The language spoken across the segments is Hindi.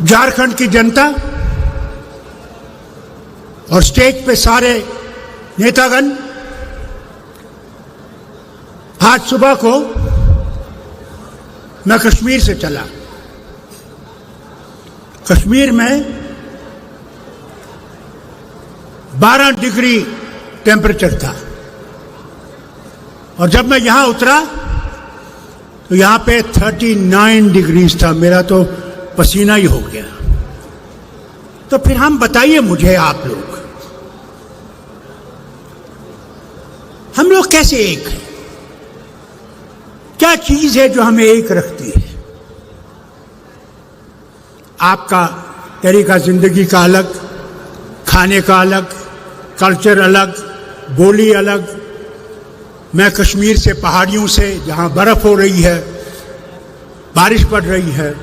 झारखंड की जनता और स्टेज पे सारे नेतागण, आज सुबह को मैं कश्मीर से चला। कश्मीर में 12 डिग्री टेम्परेचर था और जब मैं यहां उतरा तो यहां पे 39 डिग्रीज था। मेरा तो पसीना ही हो गया। तो फिर हम बताइए मुझे, आप लोग, हम लोग कैसे एक हैं? क्या चीज है जो हमें एक रखती है? आपका तरीका जिंदगी का अलग, खाने का अलग, कल्चर अलग, बोली अलग। मैं कश्मीर से, पहाड़ियों से, जहां बर्फ हो रही है, बारिश पड़ रही है,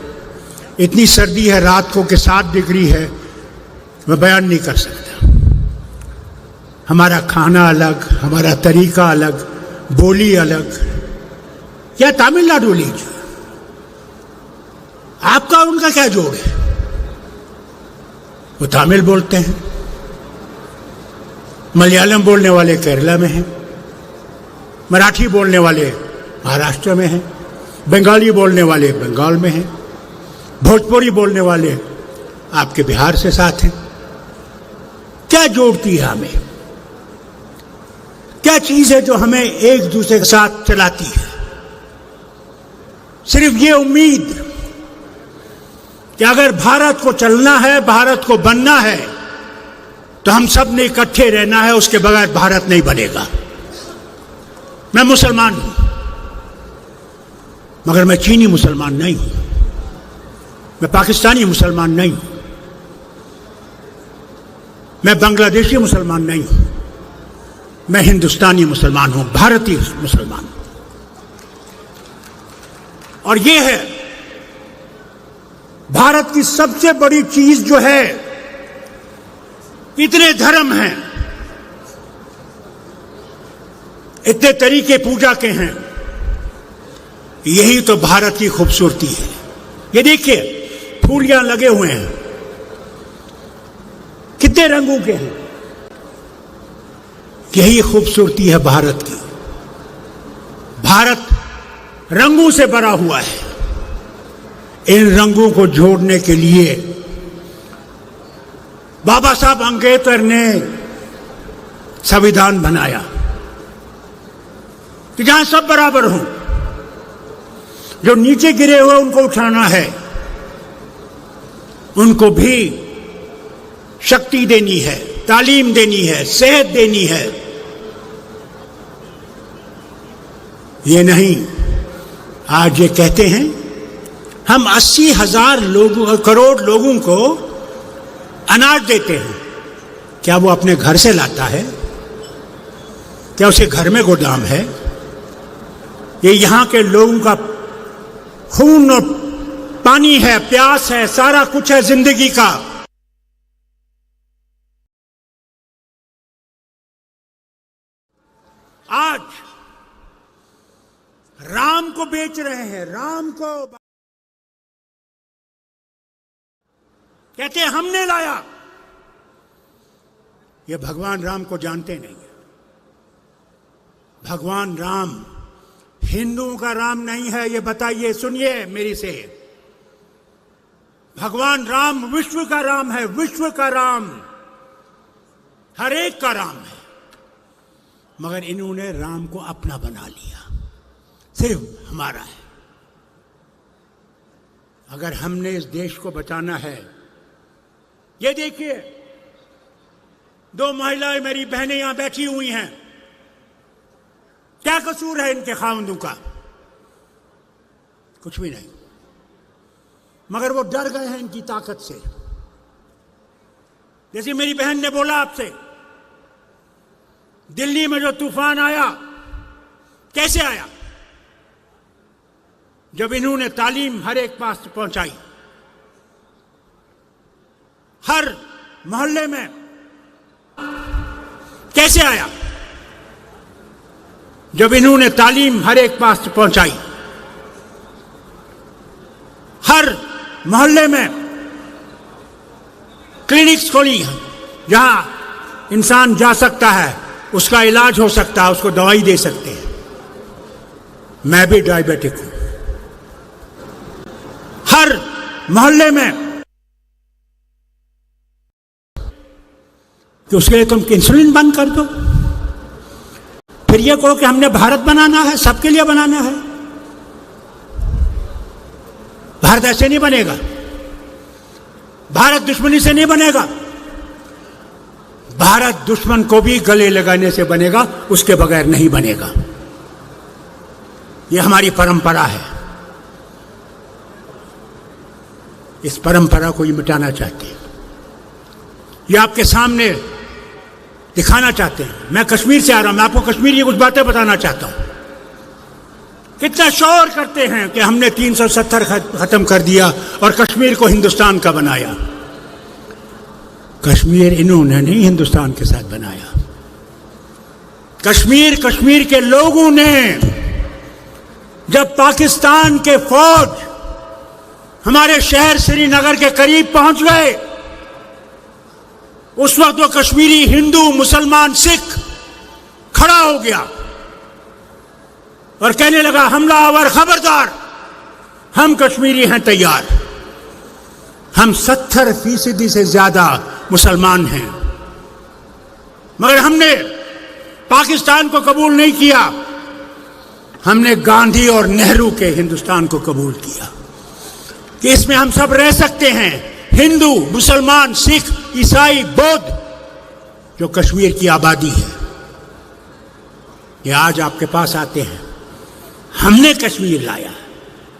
इतनी सर्दी है, रात को के 7 डिग्री है, मैं बयान नहीं कर सकता। हमारा खाना अलग, हमारा तरीका अलग, बोली अलग। या तमिलनाडु लीजिए, आपका और उनका क्या जोड़ है? वो तमिल बोलते हैं, मलयालम बोलने वाले केरला में हैं, मराठी बोलने वाले महाराष्ट्र में हैं, बंगाली बोलने वाले बंगाल में हैं, भोजपुरी बोलने वाले आपके बिहार से साथ हैं। क्या जोड़ती है हमें? क्या चीज है जो हमें एक दूसरे के साथ चलाती है? सिर्फ ये उम्मीद कि अगर भारत को चलना है, भारत को बनना है, तो हम सब ने इकट्ठे रहना है, उसके बगैर भारत नहीं बनेगा। मैं मुसलमान हूं, मगर मैं चीनी मुसलमान नहीं हूं, मैं पाकिस्तानी मुसलमान नहीं हूं, मैं बांग्लादेशी मुसलमान नहीं हूं, मैं हिंदुस्तानी मुसलमान हूं, भारतीय मुसलमान। और ये है भारत की सबसे बड़ी चीज जो है। इतने धर्म हैं, इतने तरीके पूजा के हैं, यही तो भारत की खूबसूरती है। ये देखिए, फूल यहां लगे हुए हैं, कितने रंगों के हैं। यही खूबसूरती है भारत की। भारत रंगों से भरा हुआ है। इन रंगों को जोड़ने के लिए बाबा साहब अंबेडकर ने संविधान बनाया कि जहां सब बराबर हों, जो नीचे गिरे हुए उनको उठाना है, उनको भी शक्ति देनी है, तालीम देनी है, सेहत देनी है। ये नहीं, आज ये कहते हैं हम 80,000 करोड़ लोगों को अनाज देते हैं। क्या वो अपने घर से लाता है? क्या उसे घर में गोदाम है? ये यहां के लोगों का खून और पानी है, प्यास है, सारा कुछ है जिंदगी का। आज राम को बेच रहे हैं, राम को कहते हैं हमने लाया। ये भगवान राम को जानते नहीं। भगवान राम हिंदुओं का राम नहीं है, ये बताइए, सुनिए मेरी से। भगवान राम विश्व का राम है, विश्व का राम, हर एक का राम है। मगर इन्होंने राम को अपना बना लिया, सिर्फ हमारा है। अगर हमने इस देश को बचाना है, ये देखिए, 2 महिलाएं मेरी बहनें यहां बैठी हुई हैं। क्या कसूर है इनके खावंदों का? कुछ भी नहीं, मगर वो डर गए हैं इनकी ताकत से। जैसे मेरी बहन ने बोला आपसे, दिल्ली में जो तूफान आया, कैसे आया? जब इन्होंने तालीम हर एक पास पहुंचाई, हर मोहल्ले में। कैसे आया? जब इन्होंने तालीम हर एक पास पहुंचाई, हर मोहल्ले में क्लिनिक्स खोली हैं जहां इंसान जा सकता है, उसका इलाज हो सकता है, उसको दवाई दे सकते हैं। मैं भी डायबिटिक हूं। हर मोहल्ले में कि उसके लिए तुम इंसुलिन बंद कर दो, फिर ये कहो कि हमने भारत बनाना है, सबके लिए बनाना है। भारत ऐसे नहीं बनेगा, भारत दुश्मनी से नहीं बनेगा। भारत दुश्मन को भी गले लगाने से बनेगा, उसके बगैर नहीं बनेगा। यह हमारी परंपरा है। इस परंपरा को ये मिटाना चाहते हैं, ये आपके सामने दिखाना चाहते हैं। मैं कश्मीर से आ रहा हूं, मैं आपको कश्मीर की कुछ बातें बताना चाहता हूं। कितना शोर करते हैं कि हमने 370 खत्म कर दिया और कश्मीर को हिंदुस्तान का बनाया। कश्मीर इन्होंने नहीं हिंदुस्तान के साथ बनाया। कश्मीर कश्मीर के लोगों ने, जब पाकिस्तान के फौज हमारे शहर श्रीनगर के करीब पहुंच गए, उस वक्त वो कश्मीरी हिंदू, मुसलमान, सिख खड़ा हो गया और कहने लगा, हमलावर खबरदार, हम कश्मीरी हैं तैयार। हम 70% से ज्यादा मुसलमान हैं, मगर हमने पाकिस्तान को कबूल नहीं किया। हमने गांधी और नेहरू के हिंदुस्तान को कबूल किया कि इसमें हम सब रह सकते हैं, हिंदू, मुसलमान, सिख, ईसाई, बौद्ध, जो कश्मीर की आबादी है। ये आज आपके पास आते हैं, हमने कश्मीर लाया।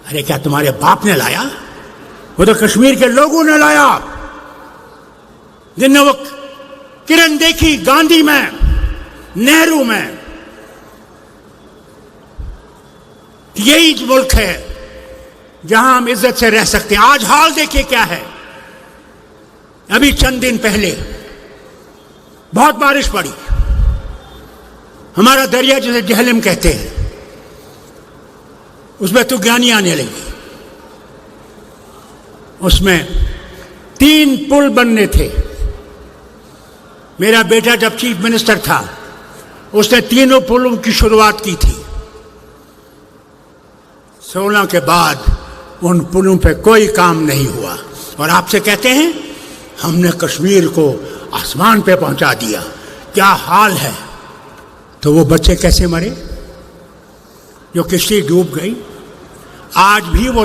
अरे क्या तुम्हारे बाप ने लाया? वो तो कश्मीर के लोगों ने लाया, जिनने वो किरण देखी गांधी में, नेहरू में। यही मुल्क है जहां हम इज्जत से रह सकते हैं। आज हाल देखिए क्या है। अभी चंद दिन पहले बहुत बारिश पड़ी, हमारा दरिया जिसे जहलम कहते हैं, उसमें तूफानी आने लगी। उसमें 3 पुल बनने थे। मेरा बेटा जब चीफ मिनिस्टर था, उसने 3 पुलों की शुरुआत की थी। 16 के बाद उन पुलों पे कोई काम नहीं हुआ। और आपसे कहते हैं हमने कश्मीर को आसमान पे पहुंचा दिया। क्या हाल है। तो वो बच्चे कैसे मरे जो किश्ती डूब गई? आज भी वो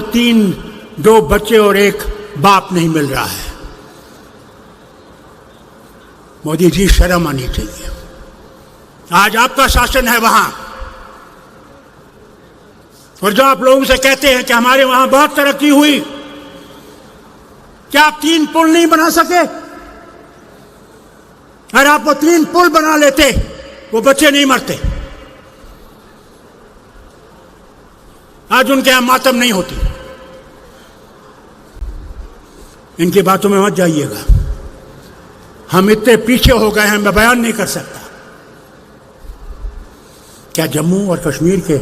2 बच्चे और एक बाप नहीं मिल रहा है। मोदी जी, शर्म आनी चाहिए। आज आपका शासन है वहां, और जो आप लोगों से कहते हैं कि हमारे वहां बहुत तरक्की हुई, क्या आप 3 पुल नहीं बना सके? अगर आप वो 3 पुल बना लेते, वो बच्चे नहीं मरते। आज उनके यहां मातम नहीं होती। इनकी बातों में मत जाइएगा। हम इतने पीछे हो गए हैं, मैं बयान नहीं कर सकता। क्या जम्मू और कश्मीर के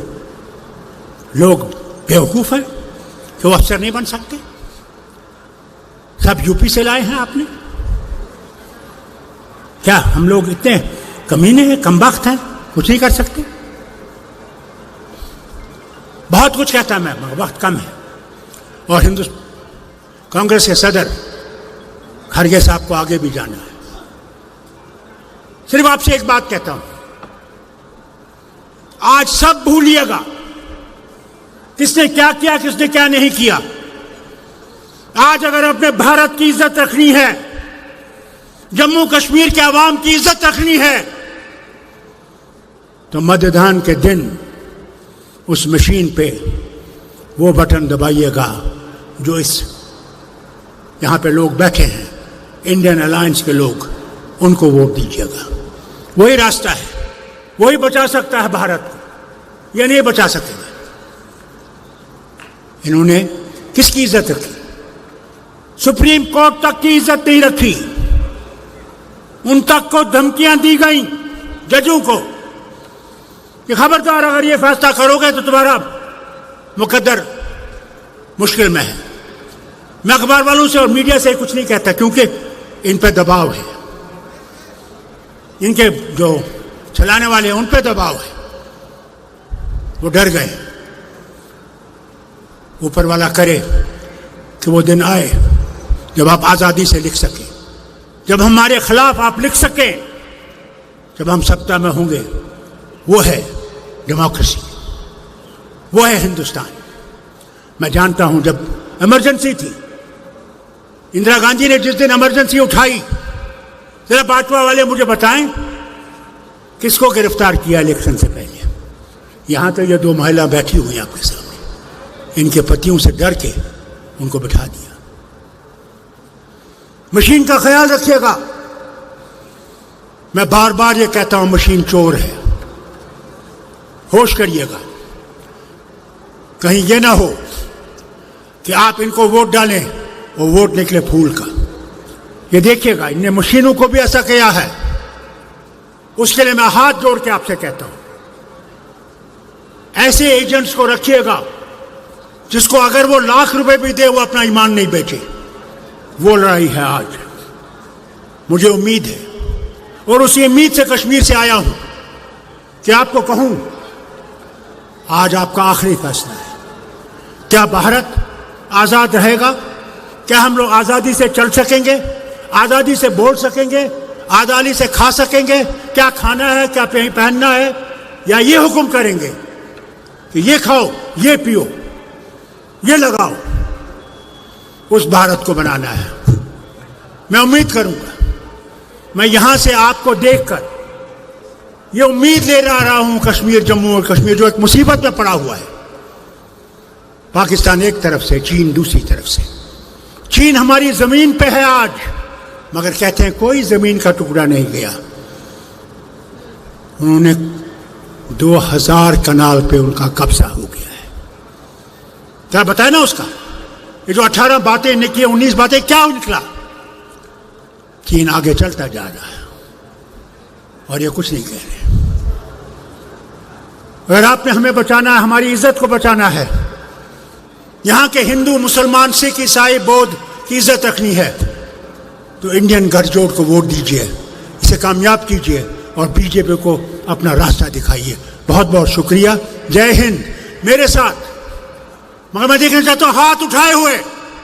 लोग बेवकूफ हैं कि वो अफसर नहीं बन सकते? सब यूपी से लाए हैं आपने। क्या हम लोग इतने कमीने हैं, कमबख्त हैं, कुछ नहीं कर सकते? बहुत कुछ कहता मैं, मगर वक्त कम है। और कांग्रेस के सदर खड़गे साहब को आगे भी जाना है। सिर्फ आपसे एक बात कहता हूं, आज सब भूलिएगा किसने क्या किया, किसने क्या नहीं किया। आज अगर अपने भारत की इज्जत रखनी है, जम्मू कश्मीर के अवाम की इज्जत रखनी है, तो मतदान के दिन उस मशीन पे वो बटन दबाइएगा जो यहां पे लोग बैठे हैं, इंडियन अलायंस के लोग, उनको वोट दीजिएगा। वही रास्ता है, वही बचा सकता है भारत को, ये नहीं बचा सकेगा। इन्होंने किसकी इज्जत रखी? सुप्रीम कोर्ट तक की इज्जत नहीं रखी। उन तक को धमकियां दी गई जजों को कि खबरदार, अगर ये फैसला करोगे तो तुम्हारा मुकद्दर मुश्किल में है। मैं अखबार वालों से और मीडिया से कुछ नहीं कहता, क्योंकि इन पे दबाव है, इनके जो चलाने वाले हैं उन पे दबाव है, वो डर गए। ऊपर वाला करे कि वो दिन आए जब आप आज़ादी से लिख सकें, जब हमारे खिलाफ आप लिख सकें, जब हम सत्ता में होंगे। वो है डेमोक्रेसी, वो है हिंदुस्तान। मैं जानता हूं जब इमरजेंसी थी, इंदिरा गांधी ने जिस दिन इमरजेंसी उठाई, जरा बाटवा वाले मुझे बताएं किसको गिरफ्तार किया इलेक्शन से पहले। यहां तो ये दो महिला बैठी हुई हैं आपके सामने, इनके पतियों से डर के उनको बिठा दिया। मशीन का ख्याल रखिएगा। मैं बार बार ये कहता हूं मशीन चोर है, होश करिएगा। कहीं ये ना हो कि आप इनको वोट डालें और वोट निकले फूल का। ये देखिएगा, इनने मशीनों को भी ऐसा किया है। उसके लिए मैं हाथ जोड़ के आपसे कहता हूं, ऐसे एजेंट्स को रखिएगा जिसको अगर वो लाख रुपए भी दे वो अपना ईमान नहीं बेचे। वो लड़ाई है आज। मुझे उम्मीद है और उसी उम्मीद से कश्मीर से आया हूं कि आपको कहूं, आज आपका आखिरी फैसला है। क्या भारत आजाद रहेगा? क्या हम लोग आजादी से चल सकेंगे, आजादी से बोल सकेंगे, आजादी से खा सकेंगे? क्या खाना है, क्या पहनना है, या ये हुक्म करेंगे कि ये खाओ, ये पियो, ये लगाओ? उस भारत को बनाना है। मैं उम्मीद करूंगा, मैं यहां से आपको देखकर ये उम्मीद ले रहा हूं, कश्मीर, जम्मू और कश्मीर जो एक मुसीबत में पड़ा हुआ है, पाकिस्तान एक तरफ से, चीन दूसरी तरफ से। चीन हमारी जमीन पे है आज, मगर कहते हैं कोई जमीन का टुकड़ा नहीं गया। उन्होंने 2000 कनाल पे उनका कब्जा हो गया है। क्या बताया ना उसका, ये जो 18 बातें निकली, 19 बातें, क्या निकला? चीन आगे चलता जा रहा है और ये कुछ नहीं कह रहे। अगर आपने हमें बचाना है, हमारी इज्जत को बचाना है, यहां के हिंदू, मुसलमान, सिख, ईसाई, बौद्ध की इज्जत रखनी है, तो इंडियन गठजोड़ को वोट दीजिए, इसे कामयाब कीजिए और बीजेपी को अपना रास्ता दिखाइए। बहुत बहुत शुक्रिया। जय हिंद। मेरे साथ, मगर मैं देखना चाहता हूं हाथ उठाए हुए